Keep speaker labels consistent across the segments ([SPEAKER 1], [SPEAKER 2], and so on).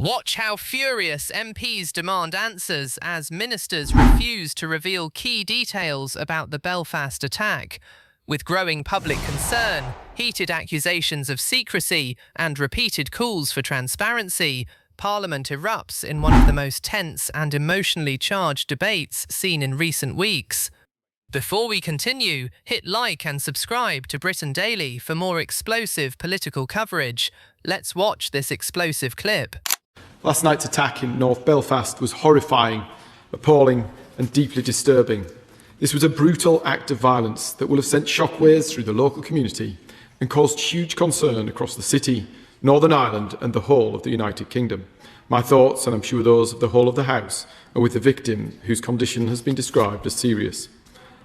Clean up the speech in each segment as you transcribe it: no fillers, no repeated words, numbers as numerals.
[SPEAKER 1] Watch how furious MPs demand answers as ministers refuse to reveal key details about the Belfast attack. With growing public concern, heated accusations of secrecy, and repeated calls for transparency, Parliament erupts in one of the most tense and emotionally charged debates seen in recent weeks. Before we continue, hit like and subscribe to Britain Daily for more explosive political coverage. Let's watch this explosive clip.
[SPEAKER 2] Last night's attack in North Belfast was horrifying, appalling and deeply disturbing. This was a brutal act of violence that will have sent shockwaves through the local community and caused huge concern across the city, Northern Ireland and the whole of the United Kingdom. My thoughts, and I'm sure those of the whole of the House, are with the victim whose condition has been described as serious.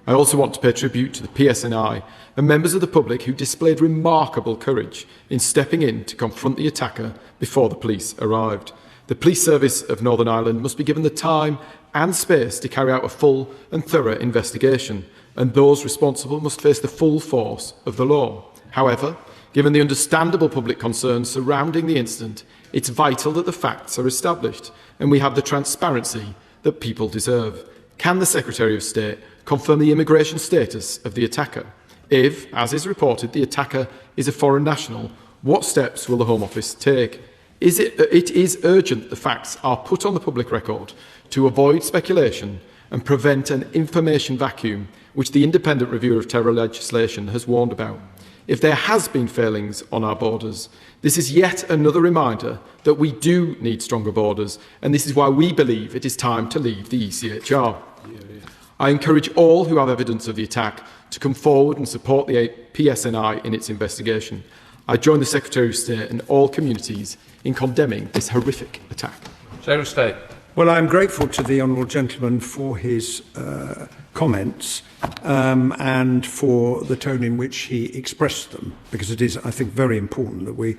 [SPEAKER 2] I also want to pay tribute to the PSNI and members of the public who displayed remarkable courage in stepping in to confront the attacker before the police arrived. The Police Service of Northern Ireland must be given the time and space to carry out a full and thorough investigation, and those responsible must face the full force of the law. However, given the understandable public concerns surrounding the incident, it's vital that the facts are established and we have the transparency that people deserve. Can the Secretary of State confirm the immigration status of the attacker? If, as is reported, the attacker is a foreign national, what steps will the Home Office take? It is urgent the facts are put on the public record to avoid speculation and prevent an information vacuum which the Independent Reviewer of Terror Legislation has warned about. If there has been failings on our borders, this is yet another reminder that we do need stronger borders, and this is why we believe it is time to leave the ECHR. I encourage all who have evidence of the attack to come forward and support the PSNI in its investigation. I join the Secretary of State and all communities in condemning this horrific attack.
[SPEAKER 3] Secretary of State.
[SPEAKER 4] Well, I'm grateful to the honourable gentleman for his comments and for the tone in which he expressed them, because it is, I think, very important that we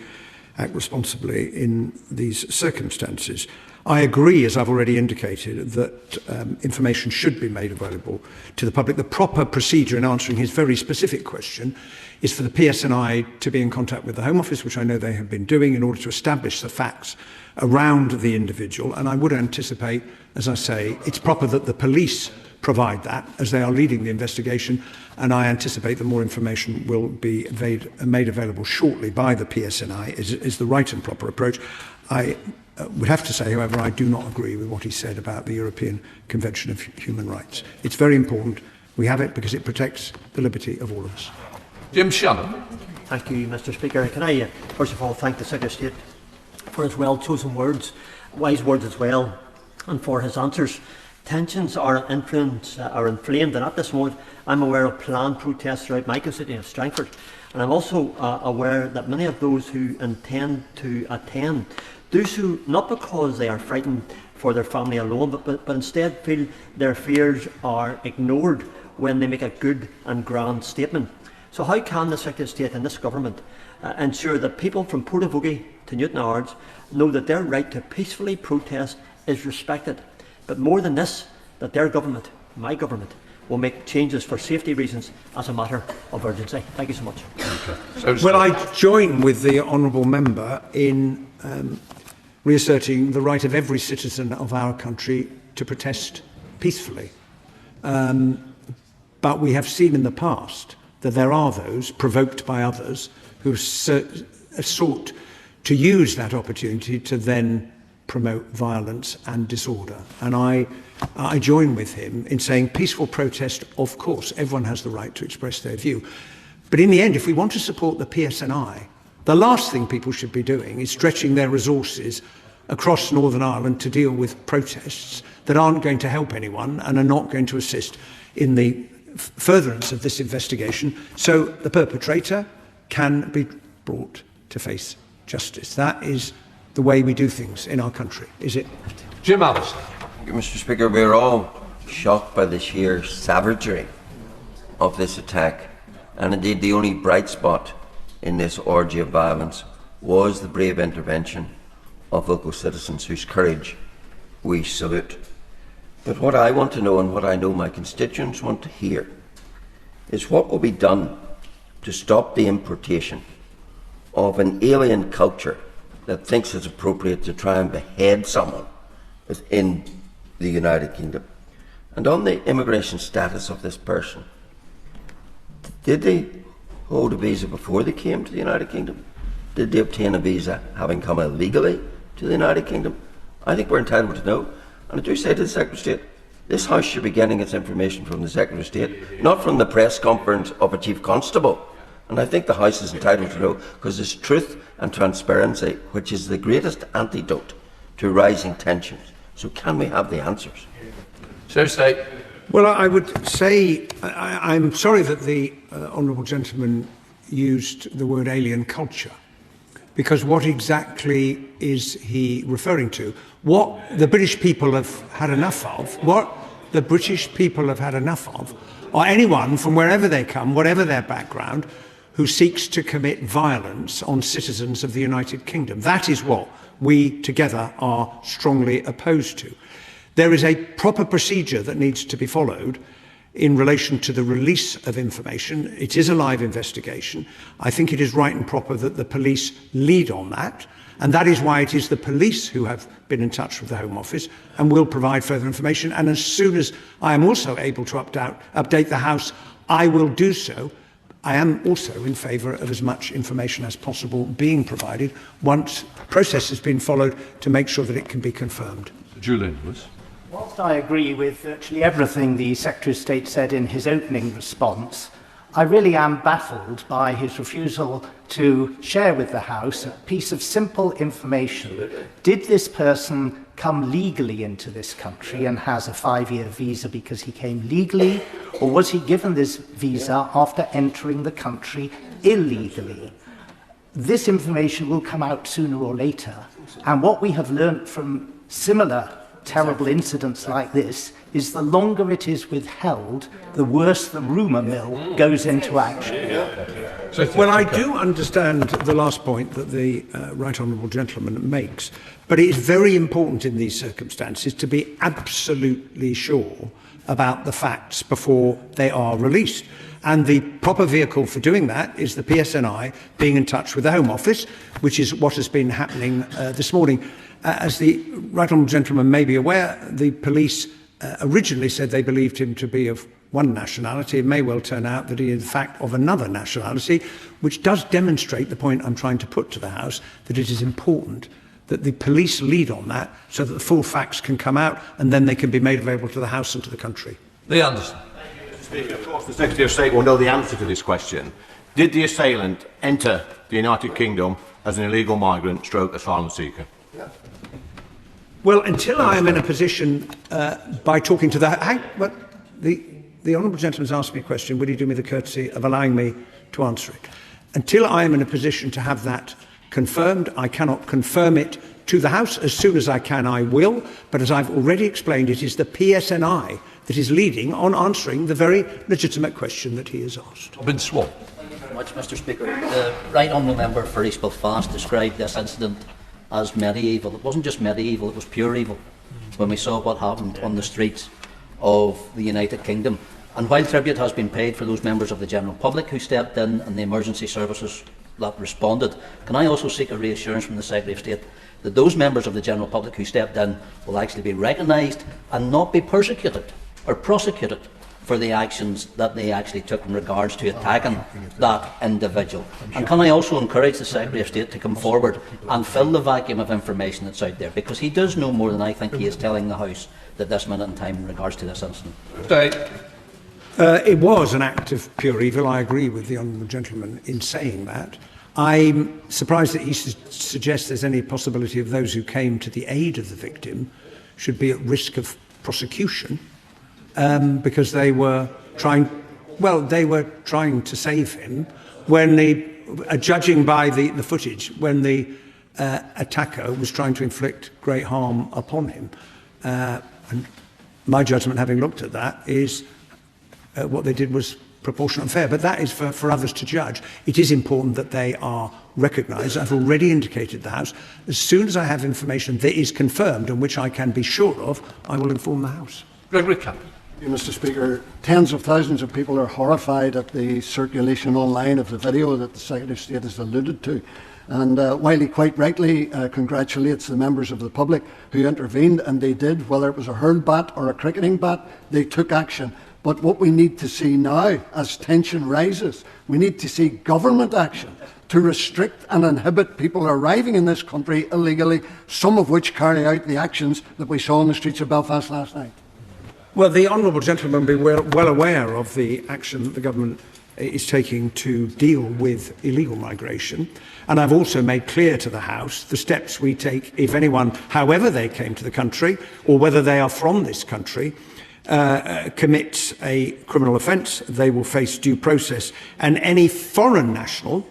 [SPEAKER 4] act responsibly in these circumstances. I agree, as I've already indicated, that information should be made available to the public. The proper procedure in answering his very specific question is for the PSNI to be in contact with the Home Office, which I know they have been doing, in order to establish the facts around the individual. And I would anticipate, as I say, it's proper that the police provide that as they are leading the investigation, and I anticipate that more information will be made available shortly by the PSNI is the right and proper approach. I would have to say, however, I do not agree with what he said about the European Convention of Human Rights. It's very important we have it because it protects the liberty of all of us.
[SPEAKER 3] Jim Shannon.
[SPEAKER 5] Thank you, Mr. Speaker. Can I first of all thank the Secretary of State for his well-chosen words, wise words as well, and for his answers. Tensions are inflamed, and at this moment I'm aware of planned protests throughout my constituency of Strangford, and I'm also aware that many of those who intend to attend do so not because they are frightened for their family alone, but instead feel their fears are ignored when they make a good and grand statement. So how can the Secretary of State and this government ensure that people from Portavogie to Newtownards know that their right to peacefully protest is respected, but more than this, that their government, my government, will make changes for safety reasons as a matter of urgency? Thank you so much.
[SPEAKER 3] Okay.
[SPEAKER 4] Well, I join with the honourable member in reasserting the right of every citizen of our country to protest peacefully. But we have seen in the past that there are those, provoked by others, who have sought to use that opportunity to then promote violence and disorder. And I join with him in saying peaceful protest, of course, everyone has the right to express their view. But in the end, if we want to support the PSNI, the last thing people should be doing is stretching their resources across Northern Ireland to deal with protests that aren't going to help anyone and are not going to assist in the furtherance of this investigation, so the perpetrator can be brought to face justice. That is the way we do things in our country, is it?
[SPEAKER 3] Jim Allister.
[SPEAKER 6] Thank you, Mr. Speaker. We're all shocked by the sheer savagery of this attack, and indeed the only bright spot in this orgy of violence was the brave intervention of local citizens whose courage we salute. But what I want to know, and what I know my constituents want to hear, is what will be done to stop the importation of an alien culture that thinks it's appropriate to try and behead someone within the United Kingdom. And on the immigration status of this person, did they hold a visa before they came to the United Kingdom? Did they obtain a visa having come illegally to the United Kingdom? I think we're entitled to know. And I do say to the Secretary of State, this House should be getting its information from the Secretary of State, not from the press conference of a Chief Constable. And I think the House is entitled to know, because it's truth and transparency which is the greatest antidote to rising tensions. So can we have the answers?
[SPEAKER 3] Secretary of State.
[SPEAKER 4] Well, I would say I'm sorry that the honourable gentleman used the word alien culture, because what exactly is he referring to? What the British people have had enough of, or anyone from wherever they come, whatever their background, who seeks to commit violence on citizens of the United Kingdom. That is what we together are strongly opposed to. There is a proper procedure that needs to be followed in relation to the release of information. It is a live investigation. I think it is right and proper that the police lead on that, and that is why it is the police who have been in touch with the Home Office and will provide further information. And as soon as I am also able to update the House, I will do so. I am also in favour of as much information as possible being provided once the process has been followed to make sure that it can be confirmed.
[SPEAKER 3] Julian Lewis.
[SPEAKER 7] Whilst I agree with virtually everything the Secretary of State said in his opening response, I really am baffled by his refusal to share with the House a piece of simple information. Did this person come legally into this country and has a 5-year visa because he came legally, or was he given this visa after entering the country illegally? This information will come out sooner or later, and what we have learnt from similar terrible incidents like this is the longer it is withheld, the worse the rumour mill goes into action.
[SPEAKER 4] Well, I do understand the last point that the Right Honourable Gentleman makes, but it is very important in these circumstances to be absolutely sure about the facts before they are released. And the proper vehicle for doing that is the PSNI being in touch with the Home Office, which is what has been happening this morning. As the Right Honourable Gentleman may be aware, the police originally said they believed him to be of one nationality. It may well turn out that he is in fact of another nationality, which does demonstrate the point I'm trying to put to the House, that it is important that the police lead on that so that the full facts can come out and then they can be made available to the House and to the country.
[SPEAKER 3] Lee Anderson.
[SPEAKER 8] Speaker, of course, the Secretary of State will know the answer to this question. Did the assailant enter the United Kingdom as an illegal migrant stroke asylum seeker?
[SPEAKER 4] Well, until I am in a position, by talking to the Honourable Gentleman's asked me a question, would he do me the courtesy of allowing me to answer it? Until I am in a position to have that confirmed, I cannot confirm it to the House. As soon as I can, I will. But as I've already explained, it is the PSNI that is leading on answering the very legitimate question that he has asked.
[SPEAKER 3] Robin Swan.
[SPEAKER 9] Thank you very much, Mr. Speaker. The Right Honourable Member for East Belfast described this incident as medieval. It wasn't just medieval, it was pure evil when we saw what happened on the streets of the United Kingdom. And while tribute has been paid for those members of the general public who stepped in and the emergency services that responded, can I also seek a reassurance from the Secretary of State that those members of the general public who stepped in will actually be recognised and not be persecuted or prosecuted for the actions that they actually took in regards to attacking that individual? And can I also encourage the Secretary of State to come forward and fill the vacuum of information that's out there, because he does know more than I think he is telling the House at this minute in time in regards to this incident.
[SPEAKER 4] It was an act of pure evil. I agree with the Honourable Gentleman in saying that. I'm surprised that he suggests there's any possibility of those who came to the aid of the victim should be at risk of prosecution. Because they were trying to save him when judging by the footage, when the attacker was trying to inflict great harm upon him. And my judgment, having looked at that, is what they did was proportionate and fair. But that is for others to judge. It is important that they are recognised. I've already indicated the House. As soon as I have information that is confirmed and which I can be sure of, I will inform the House.
[SPEAKER 3] Gregory Campbell.
[SPEAKER 10] Mr. Speaker, tens of thousands of people are horrified at the circulation online of the video that the Secretary of State has alluded to. And while he quite rightly congratulates the members of the public who intervened, and they did, whether it was a hurl bat or a cricketing bat, they took action. But what we need to see now, as tension rises, we need to see government action to restrict and inhibit people arriving in this country illegally, some of which carry out the actions that we saw in the streets of Belfast last night.
[SPEAKER 4] Well, the honourable gentleman will be well aware of the action that the government is taking to deal with illegal migration. And I've also made clear to the House the steps we take if anyone, however they came to the country, or whether they are from this country, commits a criminal offence, they will face due process. And any foreign national,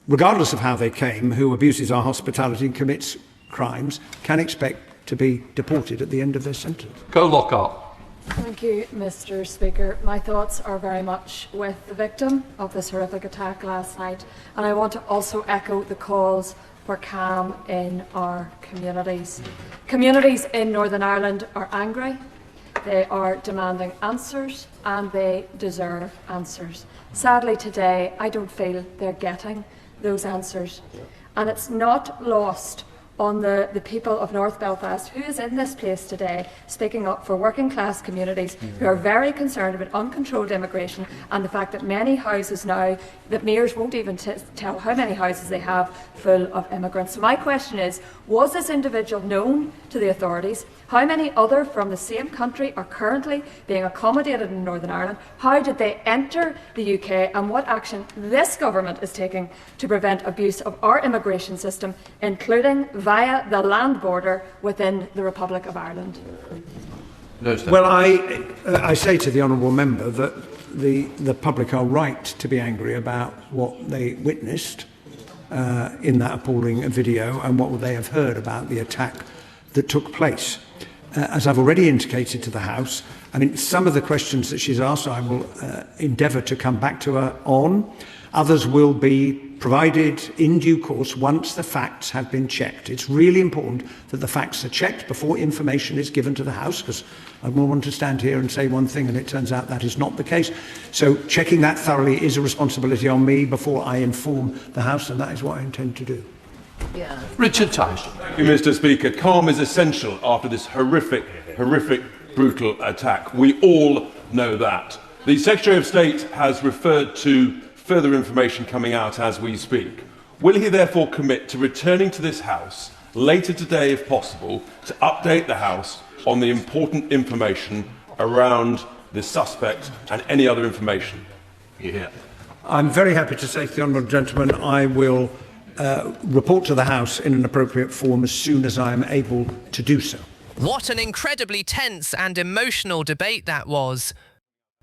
[SPEAKER 4] regardless of how they came, who abuses our hospitality and commits crimes, can expect to be deported at the end of their sentence.
[SPEAKER 3] Go Lockhart.
[SPEAKER 11] Thank you, Mr. Speaker. My thoughts are very much with the victim of this horrific attack last night, and I want to also echo the calls for calm in our communities. Communities in Northern Ireland are angry, they are demanding answers, and they deserve answers. Sadly today, I don't feel they're getting those answers, and it's not lost on the people of North Belfast, who is in this place today speaking up for working class communities who are very concerned about uncontrolled immigration and the fact that many houses now, that mayors won't even tell how many houses they have full of immigrants. So my question is, was this individual known to the authorities? How many other from the same country are currently being accommodated in Northern Ireland? How did they enter the UK, and what action this government is taking to prevent abuse of our immigration system, including via the land border within the Republic of Ireland?
[SPEAKER 4] Well, I say to the honourable member that the public are right to be angry about what they witnessed in that appalling video and what they have heard about the attack that took place. As I've already indicated to the House, I mean, some of the questions that she's asked, I will endeavour to come back to her on. Others will be provided in due course once the facts have been checked. It's really important that the facts are checked before information is given to the House, because I won't want to stand here and say one thing and it turns out that is not the case. So checking that thoroughly is a responsibility on me before I inform the House, and that is what I intend to do.
[SPEAKER 3] Yeah. Richard Tice.
[SPEAKER 12] Thank you, Mr. Speaker. Calm is essential after this horrific, brutal attack. We all know that. The Secretary of State has referred to further information coming out as we speak. Will he therefore commit to returning to this House later today, if possible, to update the House on the important information around the suspect and any other information?
[SPEAKER 3] Yeah.
[SPEAKER 4] I'm very happy to say to the honourable gentleman, I will report to the House in an appropriate form as soon as I am able to do so.
[SPEAKER 1] What an incredibly tense and emotional debate that was.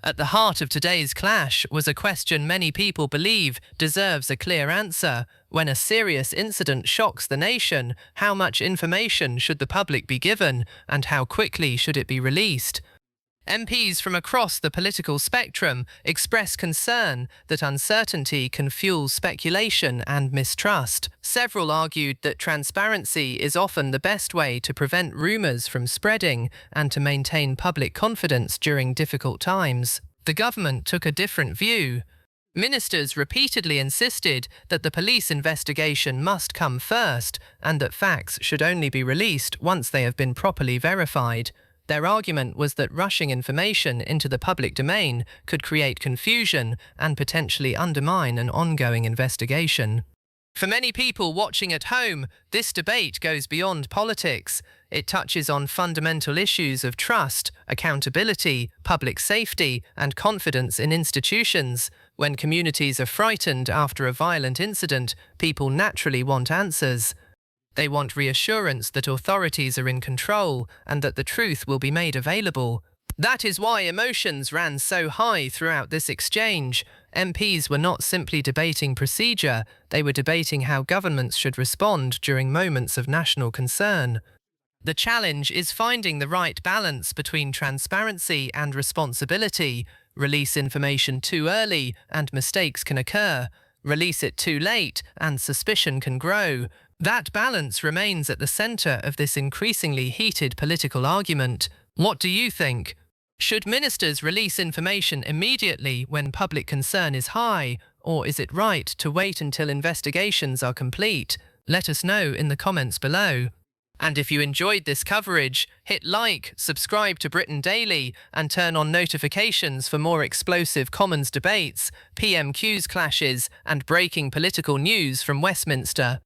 [SPEAKER 1] At the heart of today's clash was a question many people believe deserves a clear answer. When a serious incident shocks the nation, how much information should the public be given, and how quickly should it be released? MPs from across the political spectrum express concern that uncertainty can fuel speculation and mistrust. Several argued that transparency is often the best way to prevent rumours from spreading and to maintain public confidence during difficult times. The government took a different view. Ministers repeatedly insisted that the police investigation must come first and that facts should only be released once they have been properly verified. Their argument was that rushing information into the public domain could create confusion and potentially undermine an ongoing investigation. For many people watching at home, this debate goes beyond politics. It touches on fundamental issues of trust, accountability, public safety, and confidence in institutions. When communities are frightened after a violent incident, people naturally want answers. They want reassurance that authorities are in control and that the truth will be made available. That is why emotions ran so high throughout this exchange. MPs were not simply debating procedure, they were debating how governments should respond during moments of national concern. The challenge is finding the right balance between transparency and responsibility. Release information too early and mistakes can occur. Release it too late and suspicion can grow. That balance remains at the centre of this increasingly heated political argument. What do you think? Should ministers release information immediately when public concern is high, or is it right to wait until investigations are complete? Let us know in the comments below. And if you enjoyed this coverage, hit like, subscribe to Britain Daily, and turn on notifications for more explosive Commons debates, PMQs clashes, and breaking political news from Westminster.